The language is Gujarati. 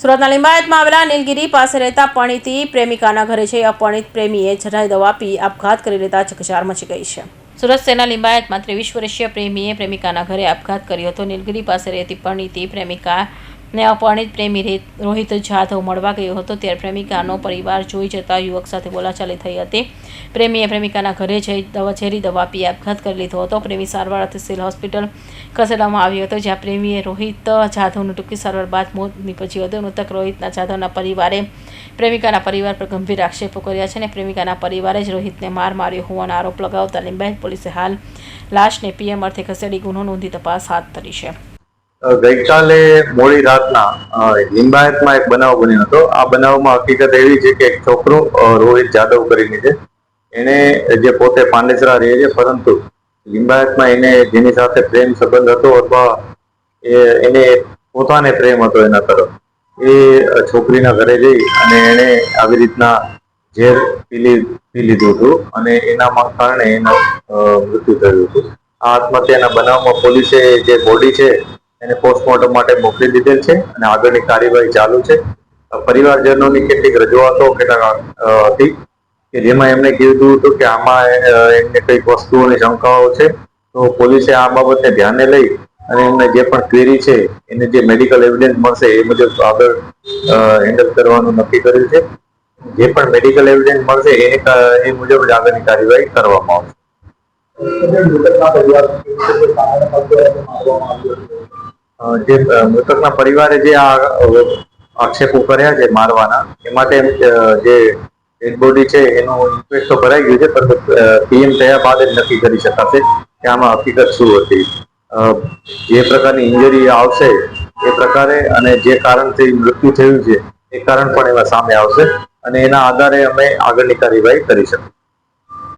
સુરતના લિંબાયતમાં આવેલા નીલગિરી પાસે રહેતા પરિણીતી પ્રેમિકાના ઘરે જઈ અપરિણીત પ્રેમીએ જરાઈ દવા પી આપઘાત કરી લેતા ચકચાર મચી ગઈ છે। સુરત શહેરના લિંબાયતમાં 23 વર્ષીય પ્રેમીએ પ્રેમિકાના ઘરે આપઘાત કર્યો હતો। નીલગિરી પાસે રહેતી પરિણીતી પ્રેમિકાને અપરિણીત પ્રેમી રોહિત જાધવ મળવા ગયો હતો, ત્યારે પ્રેમિકાનો પરિવાર જોઈ જતા યુવક સાથે બોલાચાલી થઈ હતી। પ્રેમીએ પ્રેમિકાના ઘરે જઈ ઝેરી દવા પી આપઘાત કરી લીધો હતો। પ્રેમી સારવાર અર્થે સિવિલ હોસ્પિટલ ખસેડવામાં આવ્યો હતો, જ્યાં પ્રેમીએ રોહિત જાધવનું ટૂંકી સારવાર બાદ મોત નીપજ્યું હતું। મૃતક રોહિતના જાધવના પરિવારે પ્રેમિકાના પરિવાર પર ગંભીર આક્ષેપો કર્યા છે અને પ્રેમિકાના પરિવારે જ રોહિતને માર્યો હોવાનો આરોપ લગાવતા લિંબાયત પોલીસે હાલ લાશને પીએમ અર્થે ખસેડી ગુનો નોંધી તપાસ હાથ ધરી છે। ગઈકાલે મોડી રાતના લિંબાયતમાં એક બનાવ બન્યો હતો। આ બનાવમાં હકીકત એવી છે કે એક છોકરો રોહિત જાદવ કરીને છે, એને જે પોતે પાંડેસરા રહે છે, પરંતુ લિંબાયતમાં એને જેની સાથે પ્રેમ સંબંધ હતો અથવા એને પોતાને પ્રેમ હતો એના તરફ, એ છોકરીના ઘરે જઈ અને એને આવી રીતના ઝેર પી લીધું હતું અને એના કારણે એનું મૃત્યુ થયું હતું। આ આત્મહત્યાના બનાવમાં પોલીસે જે બોડી છે એને પોસ્ટમોર્ટમ માટે મોકલી દીધેલ છે અને આગળની કાર્યવાહી ચાલુ છે। પરિવારજનોની કેટલીક રજૂઆતો હતી કે જેમાં એમને કીધું હતું કે આમાં એમને કઈક વસ્તુઓની શંકાઓ છે, તો પોલીસે આ બાબતને ધ્યાને લઈ અને એમને જે પણ ક્વેરી છે એને જે મેડિકલ એવિડન્સ મળશે એ મુજબ આગળ હેન્ડલ કરવાનું નક્કી કર્યું છે। જે પણ મેડિકલ એવિડન્સ મળશે એ મુજબ જ આગળની કાર્યવાહી કરવામાં આવશે। જે મૃતકના પરિવારે જે આક્ષેપો કર્યા છે મારવાના, એ માટે જે ડેડ બોડી છે એનું ઇન્ક્વેસ્ટ તો કરાઈ ગયું છે, પરંતુ પીએમ થયા બાદ જ નક્કી કરી શકાશે કે આમાં હકીકત શું હતી। જે પ્રકારની ઇન્જરી આવશે એ પ્રકારે અને જે કારણથી મૃત્યુ થયું છે એ કારણ પણ એમાં સામે આવશે અને એના આધારે અમે આગળની કાર્યવાહી કરી શકીશું।